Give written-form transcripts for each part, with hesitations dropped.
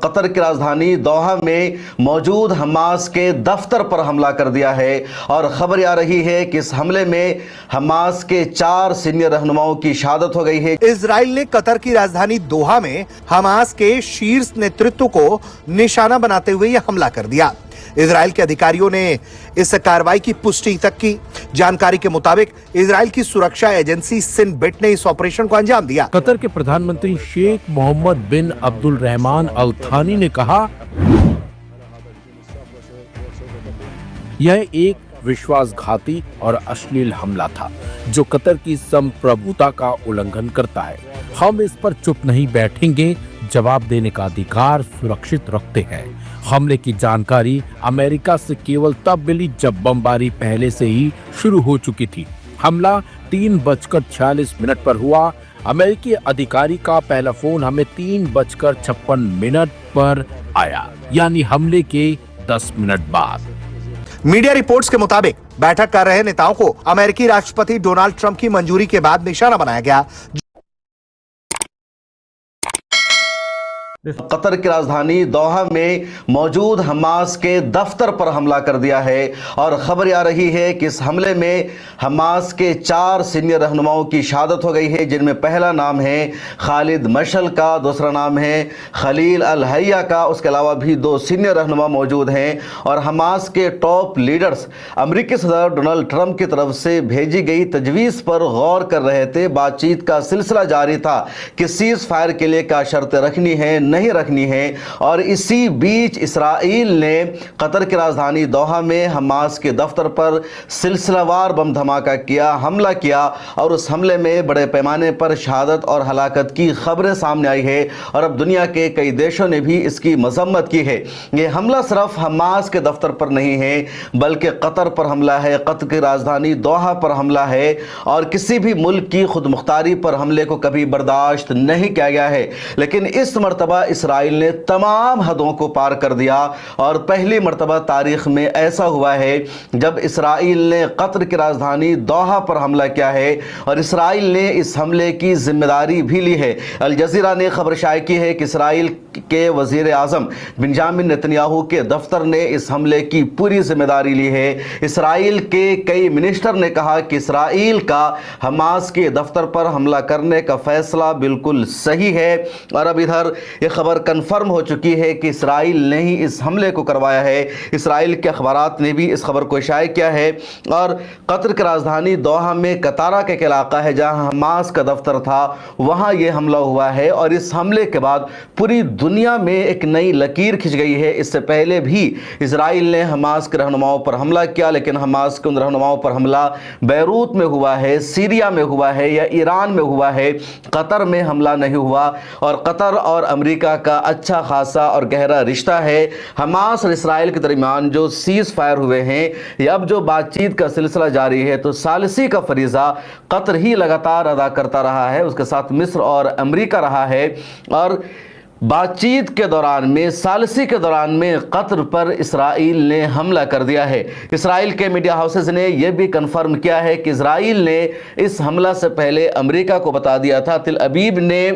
قطر کی راجدھانی دوحہ میں موجود حماس کے دفتر پر حملہ کر دیا ہے اور خبر آ رہی ہے کہ اس حملے میں حماس کے 4 سینئر رہنماؤں کی شہادت ہو گئی ہے۔ اسرائیل نے قطر کی راجدھانی دوحہ میں حماس کے شیرس نیترتو کو نشانہ بناتے ہوئے یہ حملہ کر دیا۔ اسرائیل کے ادھیکاریوں نے اس کارروائی کی پشٹی تک کی۔ جانکاری کے مطابق اسرائیل کی سرکشا ایجنسی سن بیٹ نے اس آپریشن کو انجام دیا۔ قطر کے پردھان منتری شیخ محمد بن عبد الرحمن الثانی نے کہا یہ ایک وشواس گھاتی اور اشلیل حملہ تھا جو قطر کی سمپربھوتا کا النگھن کرتا ہے۔ ہم اس پر چپ نہیں بیٹھیں گے، جواب دینے کا ادھیکار سرکشت رکھتے ہیں۔ حملے کی جانکاری امریکہ سے کیول تب ملی جب بمباری پہلے سے ہی شروع ہو چکی تھی۔ حملہ 3:46 پر ہوا۔ امریکی ادھیکاری کا پہلا فون ہمیں 3:56 پر آیا، یعنی حملے کے 10 منٹ بعد۔ میڈیا رپورٹس کے مطابق بیٹھک کر رہے نیتاؤں کو امریکی راشٹرپتی ڈونلڈ ٹرمپ کی منظوری کے بعد نشانہ بنایا گیا۔ قطر کی راجدھانی دوحہ میں موجود حماس کے دفتر پر حملہ کر دیا ہے اور خبر آ رہی ہے کہ اس حملے میں حماس کے 4 سینئر رہنماؤں کی شہادت ہو گئی ہے، جن میں پہلا نام ہے خالد مشعل کا، دوسرا نام ہے خلیل الحیہ کا، اس کے علاوہ بھی 2 سینئر رہنما موجود ہیں اور حماس کے ٹاپ لیڈرز امریکی صدر ڈونلڈ ٹرمپ کی طرف سے بھیجی گئی تجویز پر غور کر رہے تھے۔ بات چیت کا سلسلہ جاری تھا کہ سیز فائر کے لیے کیا شرطیں رکھنی ہے نہیں رکھنی ہے، اور اسی بیچ اسرائیل نے قطر کی راجدھانی دوحہ میں حماس کے دفتر پر سلسلہ وار بم دھماکہ کیا، حملہ کیا، اور اس حملے میں بڑے پیمانے پر شہادت اور ہلاکت کی خبریں سامنے آئی ہے اور اب دنیا کے کئی دیشوں نے بھی اس کی مذمت کی ہے۔ یہ حملہ صرف حماس کے دفتر پر نہیں ہے بلکہ قطر پر حملہ ہے، قطر کی راجدھانی دوحہ پر حملہ ہے، اور کسی بھی ملک کی خود مختاری پر حملے کو کبھی برداشت نہیں کیا گیا ہے، لیکن اس مرتبہ اسرائیل نے تمام حدوں کو پار کر دیا اور پہلی مرتبہ تاریخ میں ایسا ہوا ہے جب اسرائیل نے قطر کی راجدھانی دوحہ پر حملہ کیا ہے اور اسرائیل نے اس حملے کی ذمہ داری بھی لی ہے۔ الجزیرہ نے خبر شائع کی ہے کہ اسرائیل کے وزیر اعظم بنجامن نتنیاہو کے دفتر نے اس حملے کی پوری ذمہ داری لی ہے۔ اسرائیل کے کئی منسٹر نے کہا کہ اسرائیل کا حماس کے دفتر پر حملہ کرنے کا فیصلہ بالکل صحیح ہے، اور اب ادھر یہ خبر کنفرم ہو چکی ہے کہ اسرائیل نے ہی اس حملے کو کروایا ہے۔ اسرائیل کے اخبارات نے بھی اس خبر کو شائع کیا ہے، اور قطر کی راجدھانی دوحہ میں قطارہ کا ایک علاقہ ہے جہاں حماس کا دفتر تھا، وہاں یہ حملہ ہوا ہے، اور اس حملے کے بعد پوری دنیا میں ایک نئی لکیر کھنچ گئی ہے۔ اس سے پہلے بھی اسرائیل نے حماس کے رہنماؤں پر حملہ کیا، لیکن حماس کے ان رہنماؤں پر حملہ بیروت میں ہوا ہے، سیریا میں ہوا ہے یا ایران میں ہوا ہے، قطر میں حملہ نہیں ہوا، اور قطر اور امریکہ کا اچھا خاصا اور گہرا رشتہ ہے۔ حماس اور اسرائیل کے درمیان جو سیز فائر ہوئے ہیں یا اب جو بات چیت کا سلسلہ جاری ہے، تو ثالثی کا فریضہ قطر ہی لگاتار ادا کرتا رہا ہے، اس کے ساتھ مصر اور امریکہ رہا ہے، اور بات چیت کے دوران میں ثالثی کے دوران میں قطر پر اسرائیل نے حملہ کر دیا ہے۔ اسرائیل کے میڈیا ہاؤسز نے یہ بھی کنفرم کیا ہے کہ اسرائیل نے اس حملہ سے پہلے امریکہ کو بتا دیا تھا۔ تل ابیب نے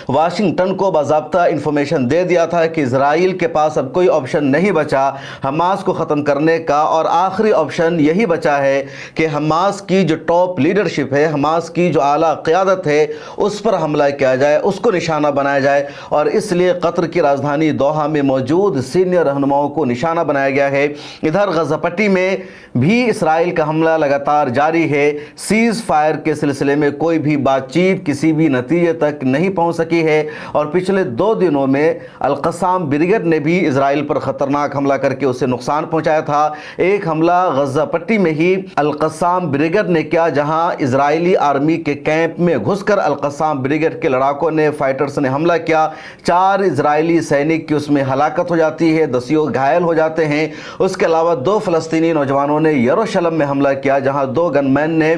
واشنگٹن کو باضابطہ انفارمیشن دے دیا تھا کہ اسرائیل کے پاس اب کوئی آپشن نہیں بچا حماس کو ختم کرنے کا، اور آخری آپشن یہی بچا ہے کہ حماس کی جو ٹاپ لیڈرشپ ہے، حماس کی جو اعلیٰ قیادت ہے، اس پر حملہ کیا جائے، اس کو نشانہ بنایا جائے، اور اس لیے قطر کی راجدھانی دوحہ میں موجود سینئر رہنماؤں کو نشانہ بنایا گیا ہے۔ ادھر غزہ پٹی میں بھی اسرائیل کا حملہ لگاتار جاری ہے۔ سیز فائر کے سلسلے میں کوئی بھی بات چیت کسی بھی نتیجے تک نہیں پہنچ سکی ہے، اور پچھلے 2 دنوں میں القسام بریگیڈ نے بھی اسرائیل پر خطرناک حملہ کر کے اسے نقصان پہنچایا تھا۔ ایک حملہ غزہ پٹی میں ہی القسام بریگیڈ نے کیا، جہاں اسرائیلی آرمی کے کیمپ میں گھس کر القسام بریگیڈ کے لڑاکوں نے، فائٹرز نے حملہ کیا۔ 4 اسرائیلی سینک کی اس میں ہلاکت ہو جاتی ہے، 10 گھائل ہو جاتے ہیں۔ اس کے علاوہ 2 فلسطینی نوجوانوں نے یروشلم میں حملہ کیا، جہاں 2 گن مین نے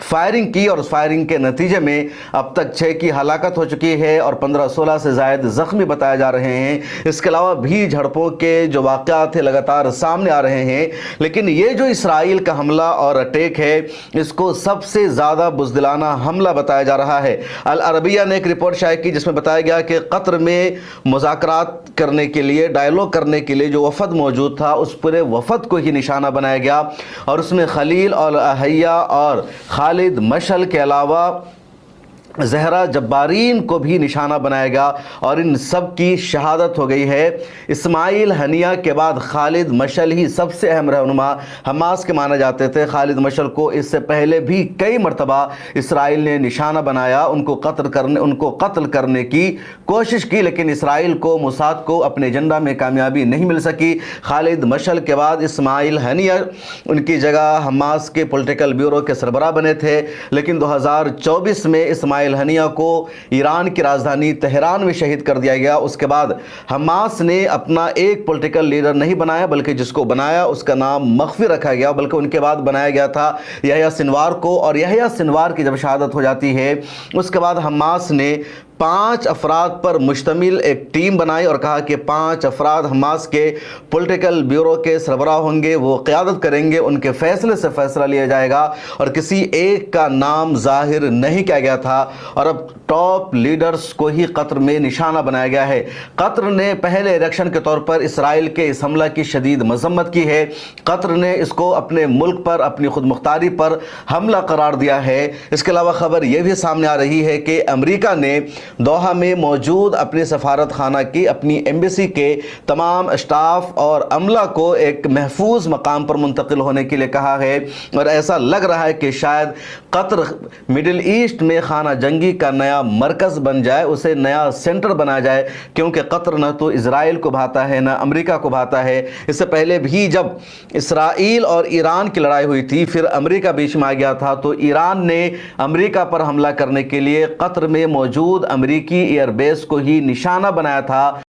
فائرنگ کی، اور اس فائرنگ کے نتیجے میں اب تک 6 کی ہلاکت ہو چکی ہے۔ ہے اور 15-16 سے زائد زخمی بتائے جا رہے ہیں۔ اس کے علاوہ بھی جھڑپوں کے جو واقعات ہیں لگاتار سامنے آ رہے ہیں، لیکن یہ جو اسرائیل کا حملہ اور اٹیک ہے اس کو سب سے زیادہ بزدلانہ حملہ بتایا جا رہا ہے۔ العربیہ نے ایک رپورٹ شائع کی جس میں بتایا گیا کہ قطر میں مذاکرات کرنے کے لیے، ڈائیلاگ کرنے کے لیے جو وفد موجود تھا اس پورے وفد کو ہی نشانہ بنایا گیا، اور اس میں خلیل الحیہ اور خالد مشعل کے علاوہ زہرا جبارین کو بھی نشانہ بنایا گیا، اور ان سب کی شہادت ہو گئی ہے۔ اسماعیل ہنیہ کے بعد خالد مشعل ہی سب سے اہم رہنما حماس کے مانے جاتے تھے۔ خالد مشعل کو اس سے پہلے بھی کئی مرتبہ اسرائیل نے نشانہ بنایا، ان کو قتل کرنے کی کوشش کی، لیکن اسرائیل کو، موساد کو اپنے ایجنڈا میں کامیابی نہیں مل سکی۔ خالد مشعل کے بعد اسماعیل ہنیہ ان کی جگہ حماس کے پولیٹیکل بیورو کے سربراہ بنے تھے، لیکن 2024 میں اسماعیل ہنیہ کو ایران کی راجدھانی تہران میں شہید کر دیا گیا۔ اس کے بعد حماس نے اپنا ایک پولیٹیکل لیڈر نہیں بنایا، بلکہ جس کو بنایا اس کا نام مخفی رکھا گیا، بلکہ ان کے بعد بنایا گیا تھا یحییٰ سنوار کو، اور یحییٰ سنوار کی جب شہادت ہو جاتی ہے اس کے بعد حماس نے 5 افراد پر مشتمل ایک ٹیم بنائی اور کہا کہ 5 افراد حماس کے پولیٹیکل بیورو کے سربراہ ہوں گے، وہ قیادت کریں گے، ان کے فیصلے سے فیصلہ لیا جائے گا، اور کسی ایک کا نام ظاہر نہیں کیا گیا تھا، اور اب ٹاپ لیڈرز کو ہی قطر میں نشانہ بنایا گیا ہے۔ قطر نے پہلے ریئیکشن کے طور پر اسرائیل کے اس حملہ کی شدید مذمت کی ہے۔ قطر نے اس کو اپنے ملک پر، اپنی خود مختاری پر حملہ قرار دیا ہے۔ اس کے علاوہ خبر یہ بھی سامنے آ رہی ہے کہ امریکہ نے دوحہ میں موجود اپنے سفارت خانہ کی، اپنی ایمبیسی کے تمام اسٹاف اور عملہ کو ایک محفوظ مقام پر منتقل ہونے کے لیے کہا ہے، اور ایسا لگ رہا ہے کہ شاید قطر مڈل ایسٹ میں خانہ جنگی کا نیا مرکز بن جائے، اسے نیا سینٹر بنا جائے، کیونکہ قطر نہ تو اسرائیل کو بھاتا ہے نہ امریکہ کو بھاتا ہے۔ اس سے پہلے بھی جب اسرائیل اور ایران کی لڑائی ہوئی تھی، پھر امریکہ بیچ میں آ گیا تھا، تو ایران نے امریکہ پر حملہ کرنے کے لیے قطر میں موجود امریکی ایئر بیس کو ہی نشانہ بنایا تھا۔